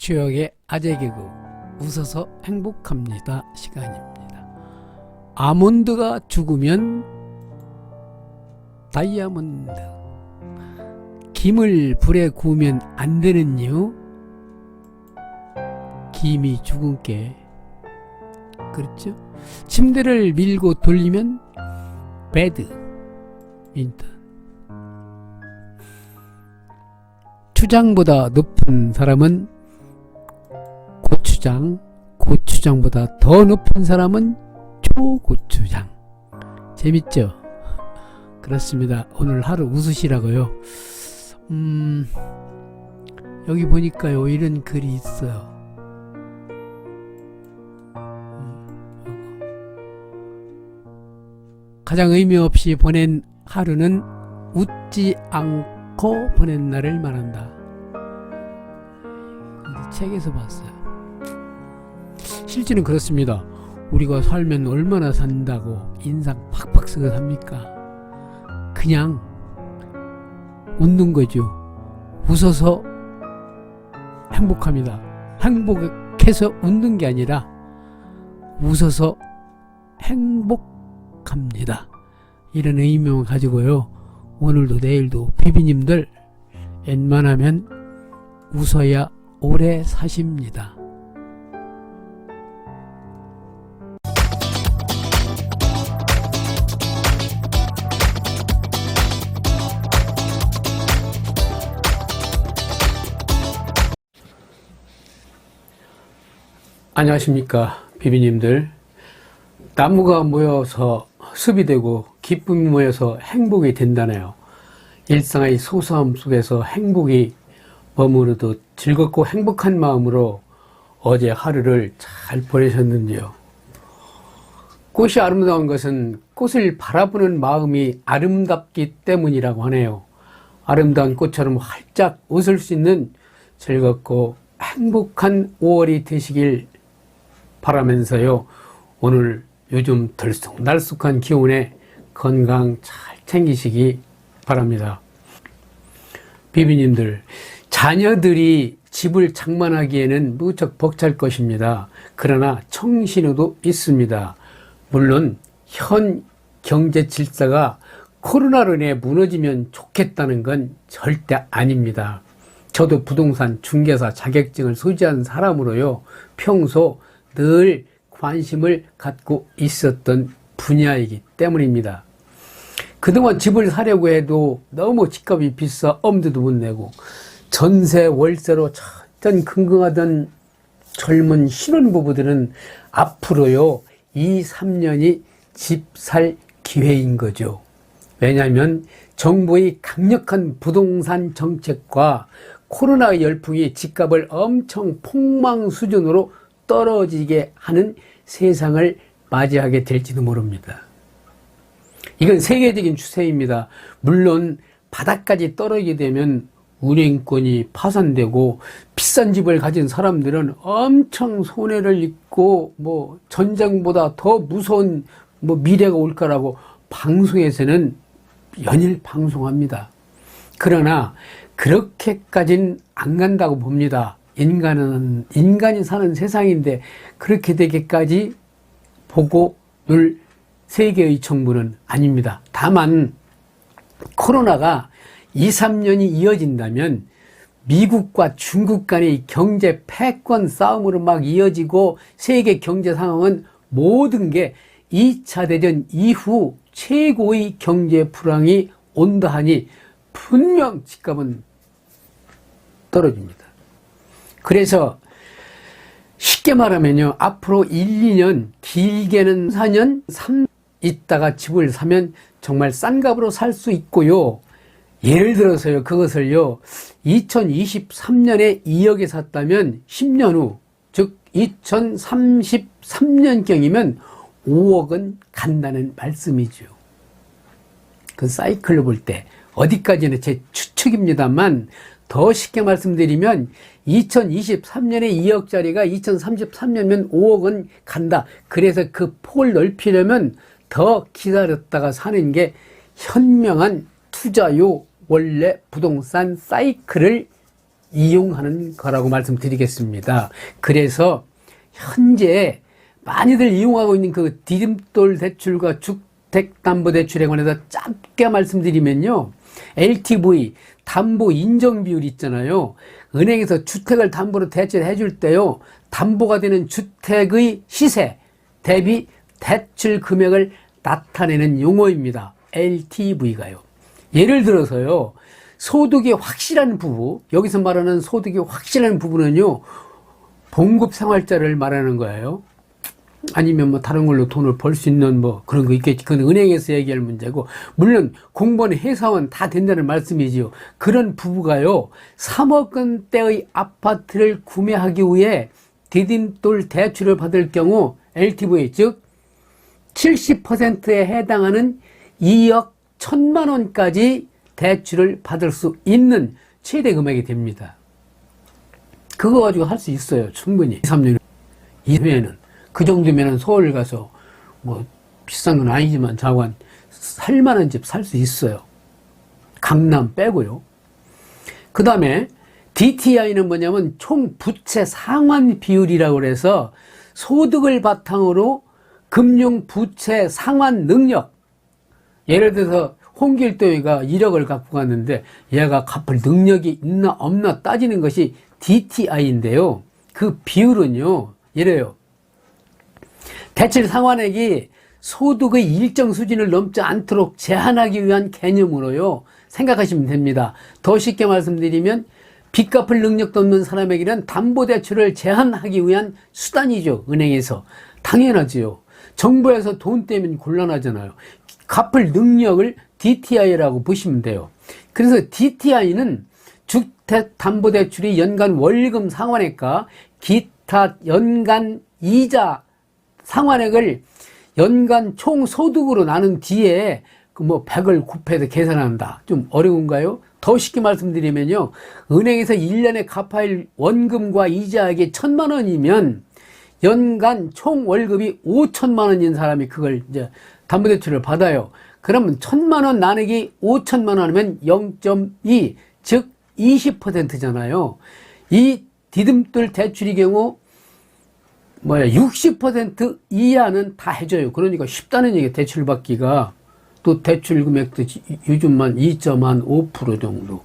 추억의 아재 개그 웃어서 행복합니다 시간입니다. 아몬드가 죽으면 다이아몬드, 김을 불에 구우면 안 되는 이유, 김이 죽은 게 그렇죠. 침대를 밀고 돌리면 배드민턴, 추장보다 높은 사람은 고추장, 고추장보다 더 높은 사람은 초고추장. 재밌죠? 그렇습니다. 오늘 하루 웃으시라고요. 여기 보니까요, 이런 글이 있어요. 가장 의미 없이 보낸 하루는 웃지 않고 보낸 날을 말한다. 책에서 봤어요. 실제는 그렇습니다. 우리가 살면 얼마나 산다고 인상 팍팍 쓰고 삽니까? 그냥 웃는 거죠. 웃어서 행복합니다. 행복해서 웃는 게 아니라 웃어서 행복합니다. 이런 의미만 가지고요. 오늘도 내일도 비비님들 웬만하면 웃어야 오래 사십니다. 안녕하십니까 비비님들. 나무가 모여서 숲이 되고 기쁨이 모여서 행복이 된다네요. 일상의 소소함 속에서 행복이 머무르듯 즐겁고 행복한 마음으로 어제 하루를 잘 보내셨는지요. 꽃이 아름다운 것은 꽃을 바라보는 마음이 아름답기 때문이라고 하네요. 아름다운 꽃처럼 활짝 웃을 수 있는 즐겁고 행복한 5월이 되시길 바라면서요. 오늘 요즘 들쑥날쑥한 기온에 건강 잘 챙기시기 바랍니다. 비비님들, 자녀들이 집을 장만하기에는 무척 벅찰 것입니다. 그러나 청신호도 있습니다. 물론 현 경제 질서가 코로나로 인해 무너지면 좋겠다는 건 절대 아닙니다. 저도 부동산 중개사 자격증을 소지한 사람으로요. 평소 늘 관심을 갖고 있었던 분야이기 때문입니다. 그동안 집을 사려고 해도 너무 집값이 비싸 엄두도 못 내고 전세 월세로 전전긍긍하던 젊은 신혼부부들은 앞으로요 2, 3년이 집 살 기회인 거죠. 왜냐하면 정부의 강력한 부동산 정책과 코로나 열풍이 집값을 엄청 폭망 수준으로 떨어지게 하는 세상을 맞이하게 될지도 모릅니다. 이건 세계적인 추세입니다. 물론 바닥까지 떨어지게 되면 은행권이 파산되고 비싼 집을 가진 사람들은 엄청 손해를 입고 전쟁보다 더 무서운 미래가 올 거라고 방송에서는 연일 방송합니다. 그러나 그렇게까지는 안 간다고 봅니다. 인간이 사는 세상인데 그렇게 되기까지 보고 놀 세계의 정부는 아닙니다. 다만 코로나가 2, 3년이 이어진다면 미국과 중국 간의 경제 패권 싸움으로 막 이어지고 세계 경제 상황은 모든 게 2차 대전 이후 최고의 경제 불황이 온다 하니 분명 집값은 떨어집니다. 그래서 쉽게 말하면요. 앞으로 1, 2년, 길게는 4년, 3년 있다가 집을 사면 정말 싼 값으로 살 수 있고요. 예를 들어서요. 그것을요. 2023년에 2억에 샀다면 10년 후, 즉 2033년경이면 5억은 간다는 말씀이죠. 그 사이클로 볼 때 어디까지는 제 추측입니다만 더 쉽게 말씀드리면 2023년에 2억짜리가 2033년이면 5억은 간다. 그래서 그 폭을 넓히려면 더 기다렸다가 사는 게 현명한 투자요 원래 부동산 사이클을 이용하는 거라고 말씀드리겠습니다. 그래서 현재 많이들 이용하고 있는 그 디딤돌 대출과 주택담보대출에 관해서 짧게 말씀드리면요, LTV 담보 인정 비율 있잖아요. 은행에서 주택을 담보로 대출해 줄 때요, 담보가 되는 주택의 시세 대비 대출 금액을 나타내는 용어입니다. LTV가요. 예를 들어서요, 소득이 확실한 부부, 여기서 말하는 소득이 확실한 부부는요, 봉급 생활자를 말하는 거예요. 아니면 뭐 다른 걸로 돈을 벌 수 있는 뭐 그런 거 있겠지. 그건 은행에서 얘기할 문제고, 물론 공무원, 회사원 다 된다는 말씀이지요. 그런 부부가요, 3억 원대의 아파트를 구매하기 위해 디딤돌 대출을 받을 경우 LTV, 즉 70%에 해당하는 2억 1천만 원까지 대출을 받을 수 있는 최대 금액이 됩니다. 그거 가지고 할 수 있어요. 충분히. 2, 3년 이후에는. 그 정도면은 서울 가서 뭐 비싼 건 아니지만 자관 살만한 집 살 수 있어요. 강남 빼고요. 그 다음에 DTI는 뭐냐면 총 부채 상환 비율이라고 그래서 소득을 바탕으로 금융 부채 상환 능력. 예를 들어서 홍길동이가 1억을 갖고 갔는데 얘가 갚을 능력이 있나 없나 따지는 것이 DTI인데요. 그 비율은요, 이래요. 대출 상환액이 소득의 일정 수준을 넘지 않도록 제한하기 위한 개념으로요, 생각하시면 됩니다. 더 쉽게 말씀드리면 빚 갚을 능력도 없는 사람에게는 담보대출을 제한하기 위한 수단이죠. 은행에서. 당연하지요. 정부에서 돈 떼면 곤란하잖아요. 갚을 능력을 DTI라고 보시면 돼요. 그래서 DTI는 주택담보대출이 연간 월금 상환액과 기타 연간 이자 상환액을 연간 총 소득으로 나눈 뒤에 그 뭐 100을 곱해서 계산한다. 좀 어려운가요? 더 쉽게 말씀드리면요, 은행에서 1년에 갚아야 할 원금과 이자액이 1,000만 원이면 연간 총 월급이 5천만 원인 사람이 그걸 이제 담보대출을 받아요. 그러면 1,000만 원 나누기 5천만 원이면 0.2, 즉 20%잖아요. 이 디딤돌 대출의 경우 60% 이하는 다 해줘요. 그러니까 쉽다는 얘기예요. 대출 받기가. 또 대출 금액도 요즘만 2.5% 정도.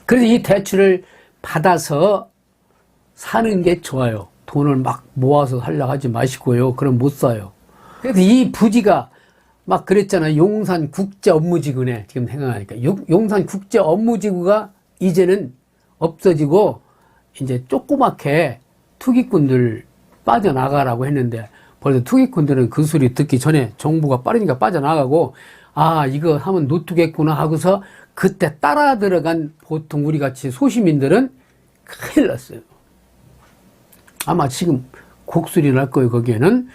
그래서 이 대출을 받아서 사는 게 좋아요. 돈을 막 모아서 하려고 하지 마시고요. 그럼 못 사요. 그래서 이 부지가 막 그랬잖아요. 용산국제업무지구네. 지금 생각하니까. 용산국제업무지구가 이제는 없어지고 이제 조그맣게 투기꾼들 빠져나가라고 했는데, 벌써 투기꾼들은 그 소리 듣기 전에 정부가 빠르니까 빠져나가고, 아, 이거 하면 노트겠구나 하고서 그때 따라 들어간 보통 우리 같이 소시민들은 큰일 났어요. 아마 지금 곡소리 날 거예요. 거기에는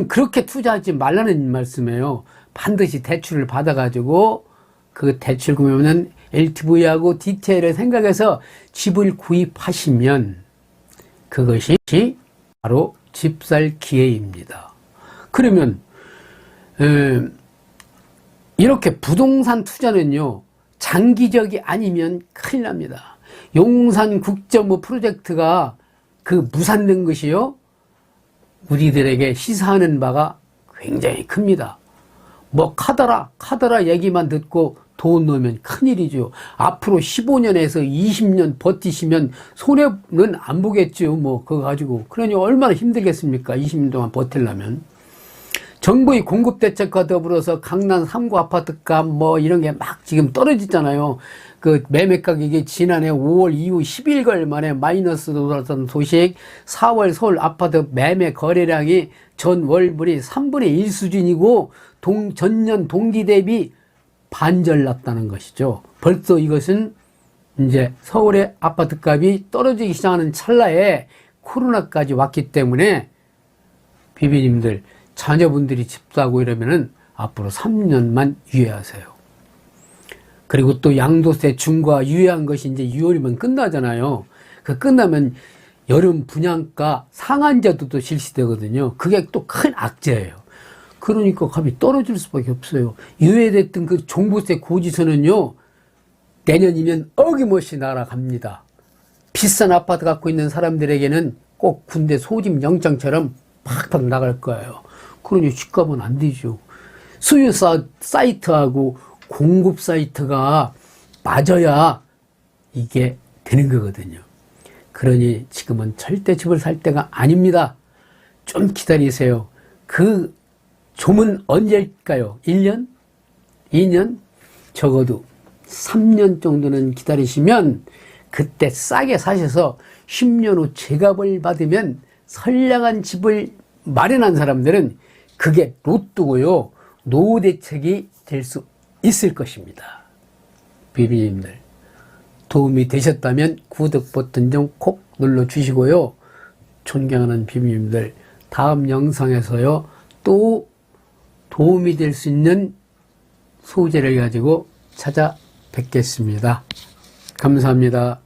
그렇게 투자하지 말라는 말씀이에요. 반드시 대출을 받아가지고 그 대출 금액은 LTV하고 DTI를 생각해서 집을 구입하시면 그것이 바로 집 살 기회입니다. 그러면 이렇게 부동산 투자는요, 장기적이 아니면 큰일 납니다. 용산국제업무 프로젝트가 그 무산된 것이요, 우리들에게 시사하는 바가 굉장히 큽니다. 뭐 카더라 얘기만 듣고 돈 넣으면 큰일이죠. 앞으로 15년에서 20년 버티시면 손해는 안 보겠죠. 뭐 그거 가지고. 그러니 얼마나 힘들겠습니까? 20년 동안 버틸려면. 정부의 공급 대책과 더불어서 강남 3구 아파트값 뭐 이런 게 막 지금 떨어지잖아요. 그 매매 가격이 지난해 5월 이후 11개월 만에 마이너스로 돌았던 소식. 4월 서울 아파트 매매 거래량이 전월분이 3분의 1 수준이고 전년 동기 대비 반절 났다는 것이죠. 벌써 이것은 이제 서울의 아파트 값이 떨어지기 시작하는 찰나에 코로나까지 왔기 때문에 비비님들, 자녀분들이 집 사고 이러면은 앞으로 3년만 유예하세요. 그리고 또 양도세 중과 유예한 것이 이제 6월이면 끝나잖아요. 그 끝나면 여름 분양가 상한제도도 실시되거든요. 그게 또 큰 악재예요. 그러니까 값이 떨어질 수밖에 없어요. 유예됐던 그 종부세 고지서는요, 내년이면 어김없이 날아갑니다. 비싼 아파트 갖고 있는 사람들에게는 꼭 군대 소집 영장처럼 팍팍 나갈 거예요. 그러니 집값은 안 되죠. 수요 사이트하고 공급 사이트가 맞아야 이게 되는 거거든요. 그러니 지금은 절대 집을 살 때가 아닙니다. 좀 기다리세요. 그 좀은 언제일까요? 1년? 2년? 적어도 3년 정도는 기다리시면 그때 싸게 사셔서 10년 후 제값을 받으면 선량한 집을 마련한 사람들은 그게 로또고요. 노후 대책이 될 수 있을 것입니다. 비비님들, 도움이 되셨다면 구독 버튼 좀 콕 눌러주시고요. 존경하는 비비님들, 다음 영상에서요 또 도움이 될 수 있는 소재를 가지고 찾아뵙겠습니다. 감사합니다.